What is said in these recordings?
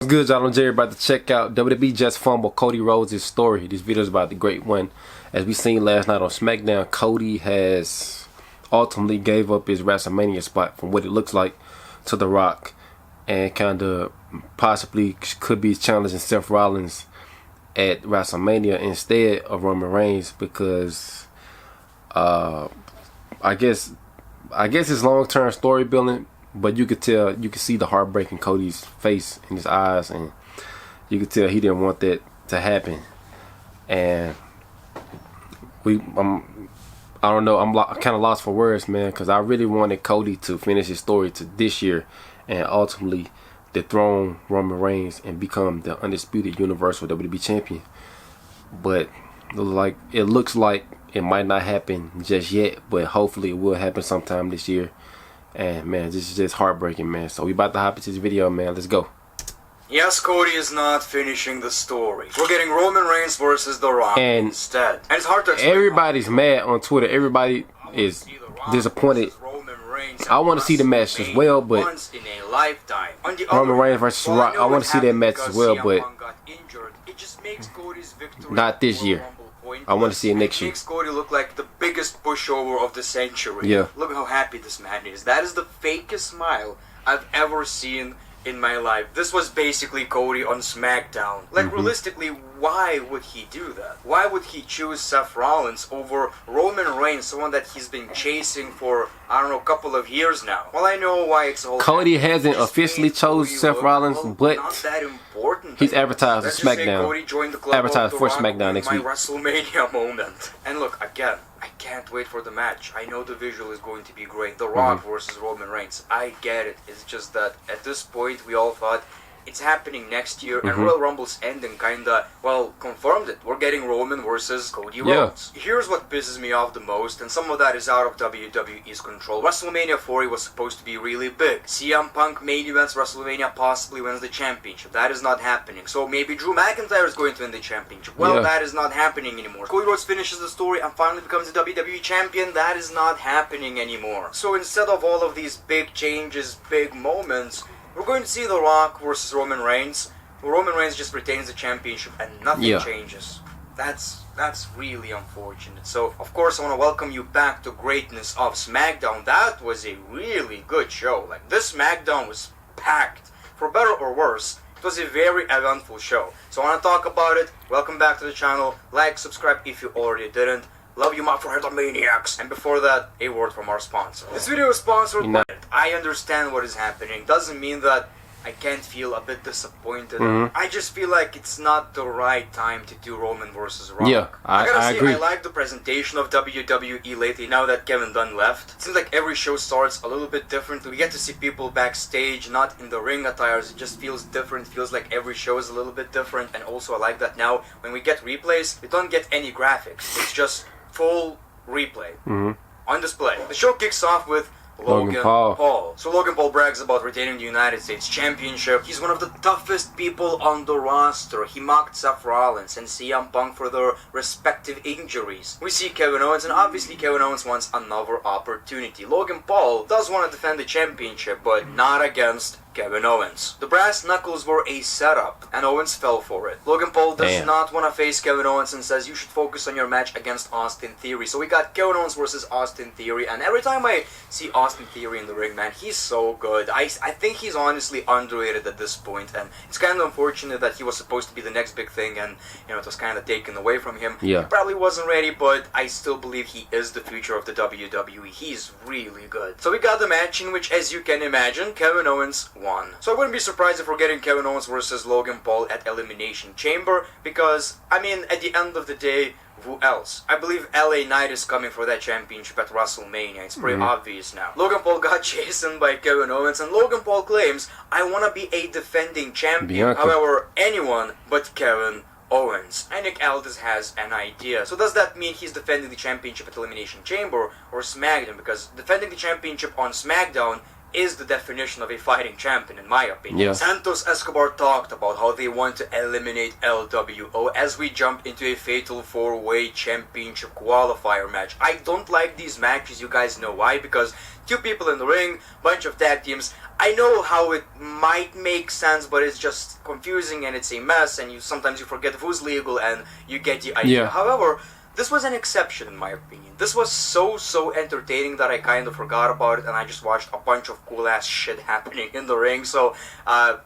good, y'all? I'm Jerry, about to check out WWE just fumbled Cody Rhodes' story. This video is about the great one. As we seen last night on SmackDown, Cody has ultimately gave up his WrestleMania spot from what it looks like to The Rock, and kind of possibly could be challenging Seth Rollins at WrestleMania instead of Roman Reigns, because I guess it's long-term story building. But you could tell, you could see the heartbreak in Cody's face and his eyes, and you could tell he didn't want that to happen. And I don't know, I'm kind of lost for words, man, because I really wanted Cody to finish his story to this year and ultimately dethrone Roman Reigns and become the undisputed Universal WWE Champion. But it looks like it might not happen just yet, but hopefully it will happen sometime this year. And man, this is just heartbreaking, man. So we about to hop into this video, man. Let's go. Yes, Cody is not finishing the story. We're getting Roman Reigns versus The Rock instead. And it's hard to explain. Everybody's mad on Twitter. Everybody is disappointed. I want to see the match as well, but Roman Reigns versus Rock, I want to see that match as well, but not this year. I want to see it next year. It makes Cody look like the biggest pushover of the century. Yeah. Look how happy this man is. That is the fakest smile I've ever seen in my life. This was basically Cody on SmackDown. Like, realistically, why would he do that? Why would he choose Seth Rollins over Roman Reigns, someone that he's been chasing for, I don't know, a couple of years now? Well, I know why it's all... Cody hasn't officially chose Seth Rollins, but not that important. He's advertised on SmackDown. Cody joined the club advertised for SmackDown next week. My WrestleMania moment. And look, again, I can't wait for the match. I know the visual is going to be great. The Rock versus Roman Reigns. I get it. It's just that at this point we all thought it's happening next year, and Royal Rumble's ending kinda, well, confirmed it. We're getting Roman versus Cody Rhodes. Here's what pisses me off the most, and some of that is out of WWE's control. WrestleMania 40 was supposed to be really big. CM Punk main events WrestleMania, possibly wins the championship. That is not happening. So maybe Drew McIntyre is going to win the championship. Well, that is not happening anymore. Cody Rhodes finishes the story and finally becomes the WWE champion. That is not happening anymore. So instead of all of these big changes, big moments, we're going to see The Rock versus Roman Reigns. Roman Reigns just retains the championship and nothing changes. That's really unfortunate. So, of course, I want to welcome you back to greatness of SmackDown. That was a really good show. Like, this SmackDown was packed. For better or worse, it was a very eventful show. So I want to talk about it. Welcome back to the channel. Like, subscribe if you already didn't. Love you, my forehead maniacs. And before that, a word from our sponsor. This video is sponsored by it. I understand what is happening. Doesn't mean that I can't feel a bit disappointed. I just feel like it's not the right time to do Roman versus Rock. Yeah, I agree. I like the presentation of WWE lately now that Kevin Dunn left. It seems like every show starts a little bit differently. We get to see people backstage, not in the ring attires. It just feels different. It feels like every show is a little bit different. And also I like that now when we get replays, we don't get any graphics. It's just full replay on display. The show kicks off with Logan Paul. So Logan Paul brags about retaining the United States Championship. He's one of the toughest people on the roster. He mocked Seth Rollins and CM Punk for their respective injuries. We see Kevin Owens, and obviously Kevin Owens wants another opportunity. Logan Paul does want to defend the championship, but not against Kevin Owens. The brass knuckles were a setup, and Owens fell for it. Logan Paul does not want to face Kevin Owens and says you should focus on your match against Austin Theory. So we got Kevin Owens versus Austin Theory, and every time I see Austin Theory in the ring, man, he's so good. I think he's honestly underrated at this point, and it's kind of unfortunate that he was supposed to be the next big thing, and you know, it was kind of taken away from him. He probably wasn't ready, but I still believe he is the future of the WWE. He's really good. So we got the match in which, as you can imagine, Kevin Owens won. So I wouldn't be surprised if we're getting Kevin Owens versus Logan Paul at Elimination Chamber, because, I mean, at the end of the day, who else? I believe LA Knight is coming for that championship at WrestleMania. It's pretty obvious now. Logan Paul got chastened by Kevin Owens, and Logan Paul claims, I want to be a defending champion. However, anyone but Kevin Owens. And Nick Aldis has an idea. So does that mean he's defending the championship at Elimination Chamber or SmackDown? Because defending the championship on SmackDown is the definition of a fighting champion, in my opinion. Santos Escobar talked about how they want to eliminate LWO as we jump into a fatal 4-way championship qualifier match. I don't like these matches, you guys know why, because two people in the ring, bunch of tag teams. I know how it might make sense, but it's just confusing and it's a mess, and sometimes you forget who's legal and you get the idea. Yeah. However, this was an exception in my opinion. This was so entertaining that I kind of forgot about it, and I just watched a bunch of cool ass shit happening in the ring. So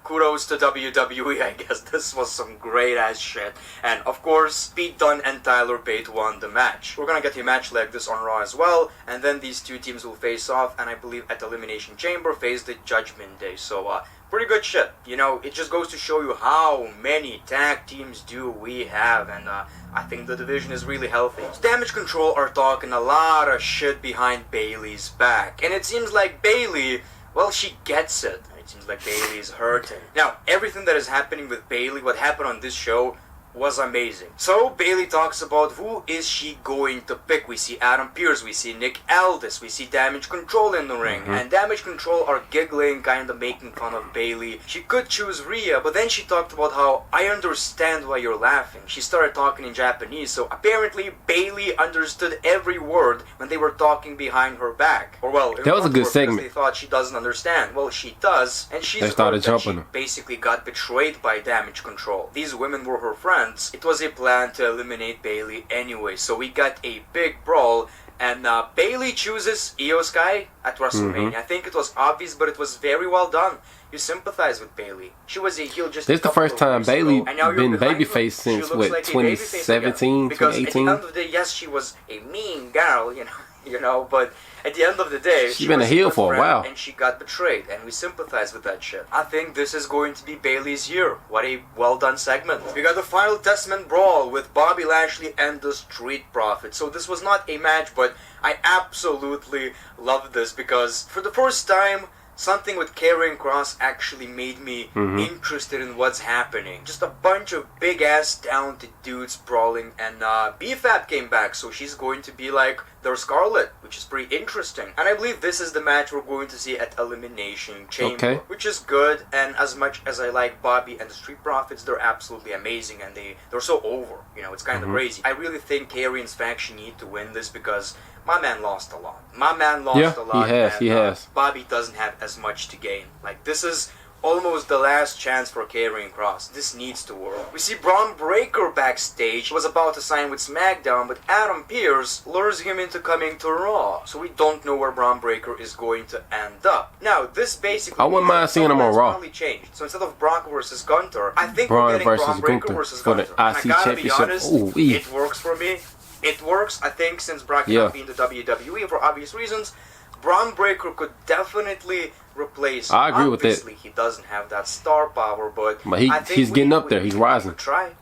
kudos to WWE, I guess. This was some great ass shit. And of course, Pete Dunne and Tyler Bate won the match. We're gonna get a match like this on Raw as well, and then these two teams will face off, and I believe at Elimination Chamber face the Judgment Day. So pretty good shit. You know, it just goes to show you how many tag teams do we have, and I think the division is really healthy. So Damage Control are talking a lot of shit behind Bayley's back, and it seems like Bayley, well, she gets it. It seems like Bayley is hurting. Now, everything that is happening with Bayley, what happened on this show, was amazing. So Bayley talks about who is she going to pick. We see Adam Pearce, we see Nick Aldis, we see Damage Control in the ring, and Damage Control are giggling, kind of making fun of Bayley. She could choose Rhea, but then she talked about how, I understand why you're laughing. She started talking in Japanese, so apparently Bayley understood every word when they were talking behind her back. Or well, that was a good segment. They thought she doesn't understand. Well, she does, and she's they started heard that jumping. She basically got betrayed by Damage Control. These women were her friends. It was a plan to eliminate Bayley anyway, so we got a big brawl, and Bayley chooses Io Sky at WrestleMania. I think it was obvious, but it was very well done. You sympathize with Bayley. She was a heel just. This is the first time Bayley been babyface since what, like 2017, because 2018. at the end of the day, yes, she was a mean girl, you know, but at the end of the day, she's been a heel for a while, and she got betrayed, and we sympathize with that shit. I think this is going to be Bayley's year. What a well done segment. We got the Final Testament brawl with Bobby Lashley and the Street Profits. So this was not a match, but I absolutely loved this because for the first time, something with Karrion Kross actually made me interested in what's happening. Just a bunch of big-ass talented dudes brawling, and BFAB came back, so she's going to be like their Scarlet, which is pretty interesting. And I believe this is the match we're going to see at Elimination Chamber, which is good, and as much as I like Bobby and the Street Profits, they're absolutely amazing, and they're so over. You know, it's kind of crazy. I really think Karrion's faction need to win this because my man lost a lot. My man lost a lot. He has. Bobby doesn't have as much to gain. Like, this is almost the last chance for Karrion Kross. This needs to work. We see Braun Breaker backstage. He was about to sign with SmackDown, but Adam Pearce lures him into coming to Raw. So we don't know where Braun Breaker is going to end up. Now, this basically... I wouldn't mind seeing him on Raw. Changed. So instead of Brock versus Gunther, I think Braun we're getting versus Braun Breaker Gunther versus for the Gunther. And IC I gotta championship. be honest, Ooh, it works for me. It works, I think, since Brock cannot be in the WWE for obvious reasons. Braun Breaker could definitely replace. I agree with that. Obviously, he doesn't have that star power, but I think he's getting up there. He's rising.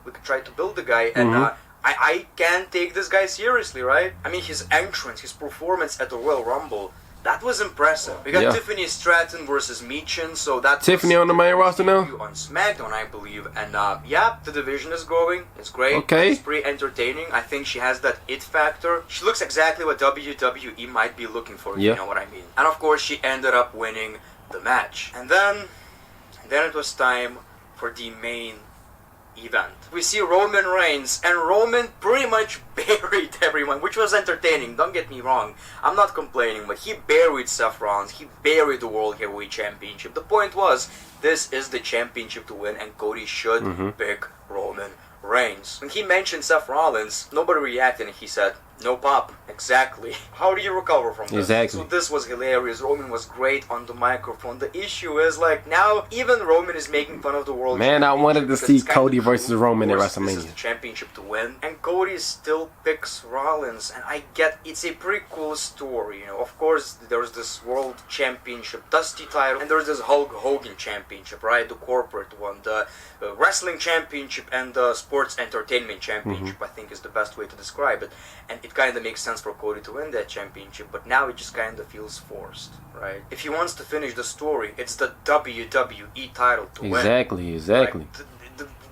We could try to build the guy, and I can't take this guy seriously, right? I mean, his entrance, his performance at the Royal Rumble, that was impressive. We got Tiffany Stratton versus Michin, so that's Tiffany on the main roster now? On SmackDown, I believe, and yeah, the division is growing. It's great. Okay. It's pretty entertaining. I think she has that it factor. She looks exactly what WWE might be looking for, if you know what I mean. And of course, she ended up winning the match. And then it was time for the main event. We see Roman Reigns, and Roman pretty much buried everyone, which was entertaining, don't get me wrong. I'm not complaining, but he buried Seth Rollins, he buried the World Heavyweight Championship. The point was, this is the championship to win, and Cody should pick Roman Reigns. When he mentioned Seth Rollins, nobody reacted, and he said, no pop. Exactly. How do you recover from this? Exactly. So this was hilarious. Roman was great on the microphone. The issue is, like, now even Roman is making fun of the world. Man, I wanted to see Cody versus Roman at This is WrestleMania. the championship to win, and Cody still picks Rollins, and I get it's a pretty cool story. You know, of course, there's this World Championship Dusty title, and there's this Hulk Hogan Championship, right? The corporate one, the Wrestling Championship, and the Sports Entertainment Championship. I think is the best way to describe it, and it kind of makes sense for Cody to win that championship, but now it just kind of feels forced, right? If he wants to finish the story, it's the WWE title to win. Exactly. Right?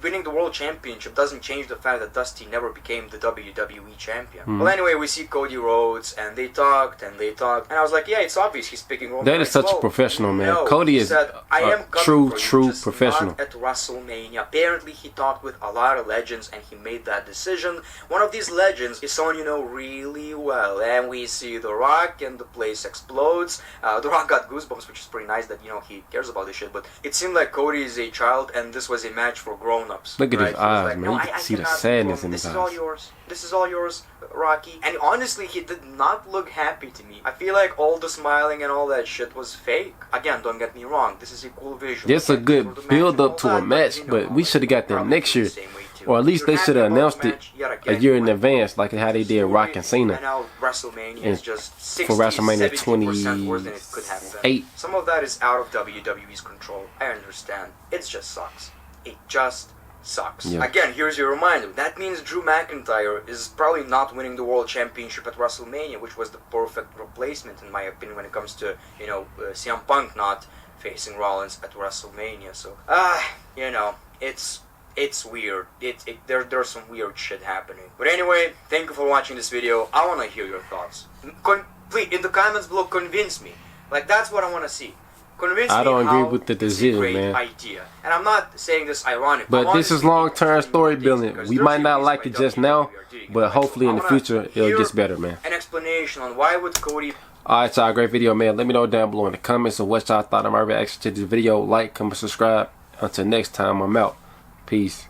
winning the World Championship doesn't change the fact that Dusty never became the WWE champion. Well, anyway, we see Cody Rhodes, and they talked, and I was like, yeah, it's obvious he's picking Roman That is Reigns. such a professional, man. No, Cody is said, I am a true just professional. Not at WrestleMania. Apparently, he talked with a lot of legends, and he made that decision. One of these legends is someone you know really well, and we see The Rock, and the place explodes. The Rock got goosebumps, which is pretty nice that, you know, he cares about this shit, but it seemed like Cody is a child, and this was a match for grown-ups. Look at right? his eyes, like, man. no, You can I see the cannot sadness do in this his is all eyes. yours. This is all yours, Rocky. And honestly, he did not look happy to me. I feel like all the smiling and all that shit was fake. Again, don't get me wrong. This is a cool visual. It's a good build-up to a match, but we should have got them next year. Or at least they should have announced it a year in advance, like how they did Rock and Cena. And now WrestleMania is just 60, for WrestleMania 70% worse than it could have been. 28. Some of that is out of WWE's control. I understand. It just sucks. It just sucks. Yeah. Again, here's your reminder. That means Drew McIntyre is probably not winning the World Championship at WrestleMania, which was the perfect replacement, in my opinion, when it comes to, you know, CM Punk not facing Rollins at WrestleMania. So, you know, it's weird. There's some weird shit happening. But anyway, thank you for watching this video. I want to hear your thoughts. Please, in the comments below, convince me. Like, that's what I want to see. Convince me I don't agree how with the it's a decision, great man. idea. And I'm not saying this ironic. But this is long-term story building. We might not like it just now, but hopefully in the future it gets better, man. An explanation on why would Cody... Alright, y'all, great video, man. Let me know down below in the comments of what y'all thought of my reaction to this video. Like, comment, subscribe. Until next time, I'm out. Peace.